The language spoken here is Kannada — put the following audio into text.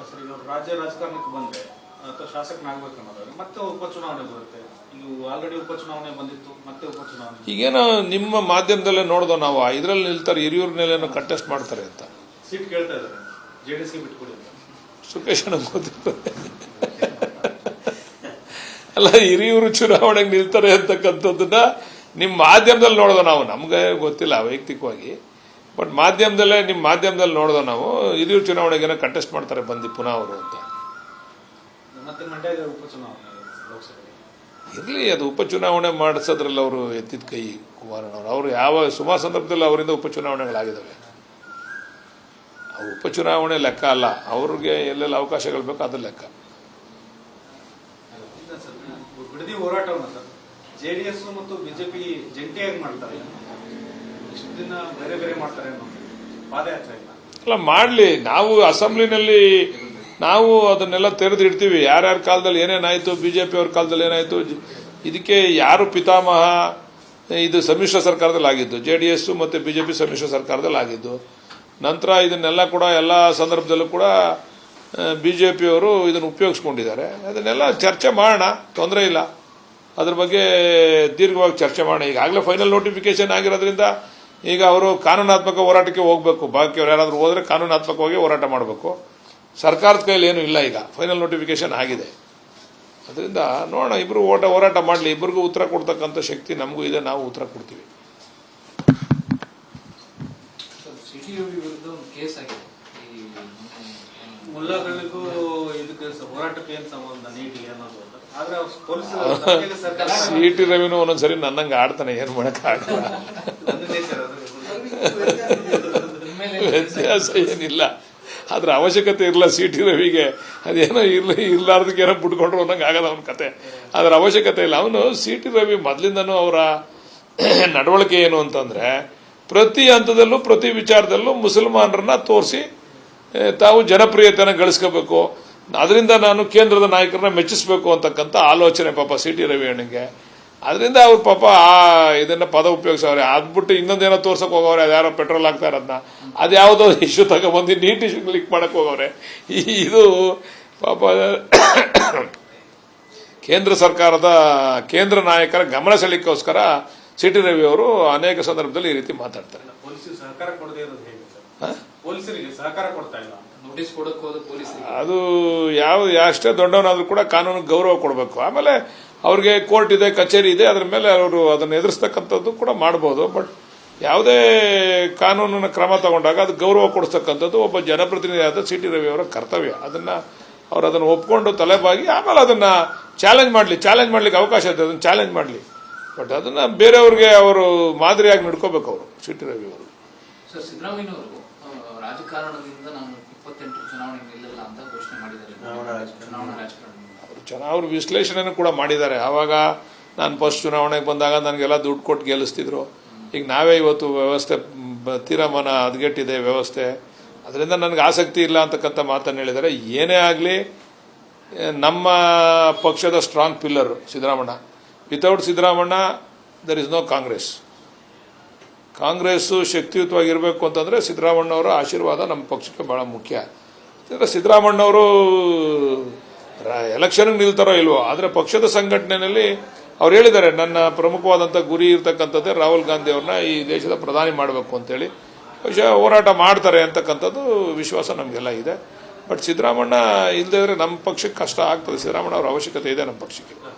ಸರ್ ಈಗ ರಾಜ್ಯ ರಾಜಕಾರಣಕ್ಕೆ ಬಂದ್ರೆ ಅಥವಾ ಶಾಸಕನಾಗಬೇಕು ಅನ್ನೋದಾದ್ರೆ ಮತ್ತೆ ಉಪಚುನಾವಣೆ ಬರುತ್ತೆ. ಈಗ ಆಲ್ರೆಡಿ ಉಪಚುನಾವಣೆ ಬಂದಿತ್ತು, ಮತ್ತೆ ಉಪಚುನಾವಣೆ. ಈಗೇನೋ ನಿಮ್ಮ ಮಾಧ್ಯಮದಲ್ಲೇ ನೋಡ್ದೋ ನಾವು ಇದ್ರಲ್ಲಿ ನಿಲ್ತಾರೆ, ಹಿರಿಯೂರಿನಲ್ಲೇನೋ ಕಂಟೆಸ್ಟ್ ಮಾಡ್ತಾರೆ ಅಂತ ಸೀಟ್ ಕೇಳ್ತಾ ಇದ್ದಾರೆ, ಜೆಡಿಎಸ್ಗೆ ಬಿಟ್ಕೊಡಿ ಅಂತ. ಸುಖೇಶ್ ಗೊತ್ತಿರ್ತದೆ ಅಲ್ಲ, ಹಿರಿಯೂರು ಚುನಾವಣೆಗೆ ನಿಲ್ತಾರೆ ಅಂತಕ್ಕಂಥದ್ದನ್ನ ನಿಮ್ಮ ಮಾಧ್ಯಮದಲ್ಲಿ ನೋಡ್ದೋ ನಾವು, ನಮ್ಗೆ ಗೊತ್ತಿಲ್ಲ ವೈಯಕ್ತಿಕವಾಗಿ, ಬಟ್ ಮಾಧ್ಯಮದಲ್ಲೇ ನಿಮ್ಮ ಮಾಧ್ಯಮದಲ್ಲಿ ನೋಡ್ದೋ ನಾವು ಹಿರಿಯೂರು ಚುನಾವಣೆಗೆ ಕಂಟೆಸ್ಟ್ ಮಾಡ್ತಾರೆ ಬಂದು ಪುನಃ ಅವರು ಅಂತ. ಮತ್ತೆ ಮಂಡ್ಯ ಉಪಚುನಾವಣೆ ಲೋಕಸಭೆಗೆ ಇರಲಿ, ಅದು ಉಪಚುನಾವಣೆ ಮಾಡಿಸೋದ್ರಲ್ಲಿ ಅವರು ಎತ್ತಿದ ಕೈ ಕುಮಾರಣ್ಣವರು. ಅವರು ಯಾವ ಸುಮಾರು ಸಂದರ್ಭದಲ್ಲಿ ಅವರಿಂದ ಉಪಚುನಾವಣೆಗಳಾಗಿದ್ದಾವೆ. ಉಪಚುನಾವಣೆ ಲೆಕ್ಕ ಅಲ್ಲ, ಅವ್ರಿಗೆ ಎಲ್ಲೆಲ್ಲ ಅವಕಾಶಗಳು ಬೇಕು ಅದು ಲೆಕ್ಕ. ಬಿಡದಿ ಹೋರಾಟವನ್ನು ಸರ್ ಜೆಡಿಎಸ್ ಮತ್ತು ಬಿಜೆಪಿ ಜಂಟಿಯಾಗಿ ಮಾಡ್ತಾರೆ, ಇಷ್ಟು ದಿನ ಬೇರೆ ಬೇರೆ ಮಾಡ್ತಾರೆ ಅನ್ನೋ ಪಾದಯಾತ್ರೆ ಇಲ್ಲ. ಅಲ್ಲ, ಮಾಡಲಿ. ನಾವು ಅಸೆಂಬ್ಲಿನಲ್ಲಿ ನಾವು ಅದನ್ನೆಲ್ಲ ತೆರೆದಿಡ್ತೀವಿ. ಯಾರ್ಯಾರ ಕಾಲದಲ್ಲಿ ಏನೇನಾಯಿತು, ಬಿಜೆಪಿ ಅವ್ರ ಕಾಲದಲ್ಲಿ ಏನಾಯಿತು, ಇದಕ್ಕೆ ಯಾರು ಪಿತಾಮಹ, ಇದು ಸಮ್ಮಿಶ್ರ ಸರ್ಕಾರದಲ್ಲಿ ಆಗಿದ್ದು, ಜೆಡಿಎಸ್ ಮತ್ತು ಬಿಜೆಪಿ ಸಮ್ಮಿಶ್ರ ಸರ್ಕಾರದಲ್ಲಿ ಆಗಿದ್ದು. ನಂತರ ಇದನ್ನೆಲ್ಲ ಕೂಡ ಎಲ್ಲ ಸಂದರ್ಭದಲ್ಲೂ ಕೂಡ ಬಿಜೆಪಿಯವರು ಇದನ್ನು ಉಪಯೋಗಿಸ್ಕೊಂಡಿದ್ದಾರೆ. ಅದನ್ನೆಲ್ಲ ಚರ್ಚೆ ಮಾಡೋಣ, ತೊಂದರೆ ಇಲ್ಲ. ಅದ್ರ ಬಗ್ಗೆ ದೀರ್ಘವಾಗಿ ಚರ್ಚೆ ಮಾಡೋಣ. ಈಗಾಗಲೇ ಫೈನಲ್ ನೋಟಿಫಿಕೇಶನ್ ಆಗಿರೋದ್ರಿಂದ ಈಗ ಅವರು ಕಾನೂನಾತ್ಮಕ ಹೋರಾಟಕ್ಕೆ ಹೋಗಬೇಕು. ಬಾಕಿಯವ್ರು ಯಾರಾದರೂ ಹೋದರೆ ಕಾನೂನಾತ್ಮಕವಾಗಿ ಹೋರಾಟ ಮಾಡಬೇಕು. ಸರ್ಕಾರದ ಕೈಯಲ್ಲಿ ಏನೂ ಇಲ್ಲ, ಈಗ ಫೈನಲ್ ನೋಟಿಫಿಕೇಶನ್ ಆಗಿದೆ. ಅದರಿಂದ ನೋಡೋಣ, ಇಬ್ಬರು ಹೋರಾಟ ಮಾಡಲಿ. ಇಬ್ಬರಿಗೂ ಉತ್ತರ ಕೊಡ್ತಕ್ಕಂಥ ಶಕ್ತಿ ನಮಗೂ ಇದೆ, ನಾವು ಉತ್ತರ ಕೊಡ್ತೀವಿ. ಮುಲ್ಲಾಗಳಿಗೂ ಇದಕ್ಕೆ ಹೋರಾಟಕ್ಕೆ ಏನು ಸಂಬಂಧ ನೀಟಿಗೆ ಅನ್ನೋದು. ಸಿಟಿ ರವಿನೂ ಒಂದೊಂದ್ಸರಿ ನನ್ನಂಗೆ ಆಡ್ತಾನೆ, ಏನ್ ಮಾಡಕ್ಕಾಗಲ್ಲ. ವ್ಯತ್ಯಾಸ ಏನಿಲ್ಲ, ಅದ್ರ ಅವಶ್ಯಕತೆ ಇರಲ್ಲ ಸಿಟಿ ರವಿಗೆ. ಅದೇನೋ ಇರ್ಲಾರ್ದಕ್ಕೆ ಏನೋ ಬಿಟ್ಕೊಂಡ್ರು ಅನ್ನಂಗೆ ಆಗಲ್ಲ ಅವನ ಕತೆ. ಅದ್ರ ಅವಶ್ಯಕತೆ ಇಲ್ಲ. ಅವನು ಸಿಟಿ ರವಿ ಮೊದಲಿಂದನೂ ಅವರ ನಡವಳಿಕೆ ಏನು ಅಂತಂದ್ರೆ, ಪ್ರತಿ ಹಂತದಲ್ಲೂ ಪ್ರತಿ ವಿಚಾರದಲ್ಲೂ ಮುಸಲ್ಮಾನರನ್ನ ತೋರಿಸಿ ತಾವು ಜನಪ್ರಿಯತೆಯನ್ನು ಗಳಿಸ್ಕೋಬೇಕು, ಅದರಿಂದ ನಾನು ಕೇಂದ್ರದ ನಾಯಕರನ್ನ ಮೆಚ್ಚಿಸಬೇಕು ಅಂತಕ್ಕಂಥ ಆಲೋಚನೆ ಪಾಪ ಸಿಟಿ ರವಿ ಅಣ್ಣಗೆ. ಅದರಿಂದ ಅವ್ರು ಪಾಪ ಇದನ್ನ ಪದ ಉಪಯೋಗಿಸವ್ರೆ. ಅದ್ಬಿಟ್ಟು ಇನ್ನೊಂದೇನೋ ತೋರ್ಸಕ್ ಹೋಗವ್ರೆ, ಅದ್ಯಾರೋ ಪೆಟ್ರೋಲ್ ಹಾಕ್ತಾ ಇರೋದನ್ನ ಅದ್ಯಾವುದೋ ಇಶ್ಯೂ ತಗೊಂಡ್ಬಂದು ನೀಟ್ ಇಶ್ಯೂ ಲಿಕ್ ಮಾಡಕ್ ಹೋಗವ್ರೆ. ಇದು ಪಾಪ ಕೇಂದ್ರ ಸರ್ಕಾರದ ಕೇಂದ್ರ ನಾಯಕರ ಗಮನ ಸೆಳೆಯಕ್ಕೋಸ್ಕರ ಸಿಟಿ ರವಿ ಅವರು ಅನೇಕ ಸಂದರ್ಭದಲ್ಲಿ ಈ ರೀತಿ ಮಾತಾಡ್ತಾರೆ. ಸಹಕಾರ ಕೊಡದೇ ಇರೋದು ಹೇಗೆ ಸರ್? ಪೊಲೀಸರಿಗೆ ಸಹಕಾರ ಕೊಡ್ತಾ ಇಲ್ಲ, ನೋಟಿಸ್ ಕೊಡಕ್ಕೆ ಹೋದ ಪೊಲೀಸರಿಗೆ. ಅದು ಎಷ್ಟೇ ದೊಡ್ಡವನಾದ್ರೂ ಕೂಡ ಕಾನೂನು ಗೌರವ ಕೊಡಬೇಕು. ಆಮೇಲೆ ಅವ್ರಿಗೆ ಕೋರ್ಟ್ ಇದೆ, ಕಚೇರಿ ಇದೆ, ಅದ್ರ ಮೇಲೆ ಅವರು ಅದನ್ನು ಎದುರಿಸ್ತಕ್ಕಂಥದ್ದು ಕೂಡ ಮಾಡಬಹುದು. ಬಟ್ ಯಾವುದೇ ಕಾನೂನಿನ ಕ್ರಮ ತಗೊಂಡಾಗ ಅದು ಗೌರವ ಕೊಡಿಸ್ತಕ್ಕಂಥದ್ದು ಒಬ್ಬ ಜನಪ್ರತಿನಿಧಿಯಾದ ಸಿಟಿ ರವಿ ಅವರ ಕರ್ತವ್ಯ. ಅದನ್ನು ಒಪ್ಕೊಂಡು ತಲೆಬಾಗಿ ಆಮೇಲೆ ಅದನ್ನ ಚಾಲೆಂಜ್ ಮಾಡ್ಲಿಕ್ಕೆ ಅವಕಾಶ ಇದೆ, ಅದನ್ನು ಚಾಲೆಂಜ್ ಮಾಡಲಿ. ಬಟ್ ಅದನ್ನ ಬೇರೆಯವ್ರಿಗೆ ಅವರು ಮಾದರಿಯಾಗಿ ನಡ್ಕೋಬೇಕು ಅವರು ಸಿಟಿ ರವಿ ಅವರು. ಸರ್, ಸಿದ್ದರಾಮಯ್ಯನವರು ರಾಜಕಾರಣದಿಂದ ನಾನು 28 ಚುನಾವಣೆ ನಿಲ್ಲಲ್ಲ ಅಂತ ಘೋಷಣೆ ಮಾಡಿದ್ದಾರೆ. ಚುನಾವಣಾ ರಾಜಕಾರಣ ಅವ್ರ ವಿಶ್ಲೇಷಣೆನೂ ಕೂಡ ಮಾಡಿದ್ದಾರೆ. ಆವಾಗ ನಾನು ಫಸ್ಟ್ ಚುನಾವಣೆಗೆ ಬಂದಾಗ ನನಗೆಲ್ಲ ದುಡ್ಡು ಕೊಟ್ಟು ಗೆಲ್ಲಿಸ್ತಿದ್ರು. ಈಗ ನಾವೇ ಇವತ್ತು ವ್ಯವಸ್ಥೆ ತೀರಮಾನ ಹದಗೆಟ್ಟಿದೆ ವ್ಯವಸ್ಥೆ, ಅದರಿಂದ ನನಗೆ ಆಸಕ್ತಿ ಇಲ್ಲ ಅಂತಕ್ಕಂಥ ಮಾತನ್ನು ಹೇಳಿದ್ದಾರೆ. ಏನೇ ಆಗಲಿ ನಮ್ಮ ಪಕ್ಷದ strong pillar Siddaramanna. Without Siddaramanna there is no Congress. Congress ಶಕ್ತಿಯುತವಾಗಿರಬೇಕು ಅಂತಂದರೆ ಸಿದ್ದರಾಮಣ್ಣವರ ಆಶೀರ್ವಾದ ನಮ್ಮ ಪಕ್ಷಕ್ಕೆ ಬಹಳ ಮುಖ್ಯ. ಸಿದ್ದರಾಮಣ್ಣವರು ಎಲೆಕ್ಷನ್ಗೆ ನಿಲ್ತಾರೋ ಇಲ್ವೋ, ಆದರೆ ಪಕ್ಷದ ಸಂಘಟನೆಯಲ್ಲಿ ಅವ್ರು ಹೇಳಿದ್ದಾರೆ, ನನ್ನ ಪ್ರಮುಖವಾದಂಥ ಗುರಿ ಇರ್ತಕ್ಕಂಥದ್ದೇ ರಾಹುಲ್ ಗಾಂಧಿ ಅವ್ರನ್ನ ಈ ದೇಶದ ಪ್ರಧಾನಿ ಮಾಡಬೇಕು ಅಂತೇಳಿ. ಬಹುಶಃ ಹೋರಾಟ ಮಾಡ್ತಾರೆ ಅಂತಕ್ಕಂಥದ್ದು ವಿಶ್ವಾಸ ನಮಗೆಲ್ಲ ಇದೆ. ಬಟ್ ಸಿದ್ದರಾಮಣ್ಣ ಇಲ್ಲದೇ ಇದ್ರೆ ನಮ್ಮ ಪಕ್ಷಕ್ಕೆ ಕಷ್ಟ ಆಗ್ತದೆ. ಸಿದ್ದರಾಮಣ್ಣ ಅವರ ಅವಶ್ಯಕತೆ ಇದೆ ನಮ್ಮ ಪಕ್ಷಕ್ಕೆ.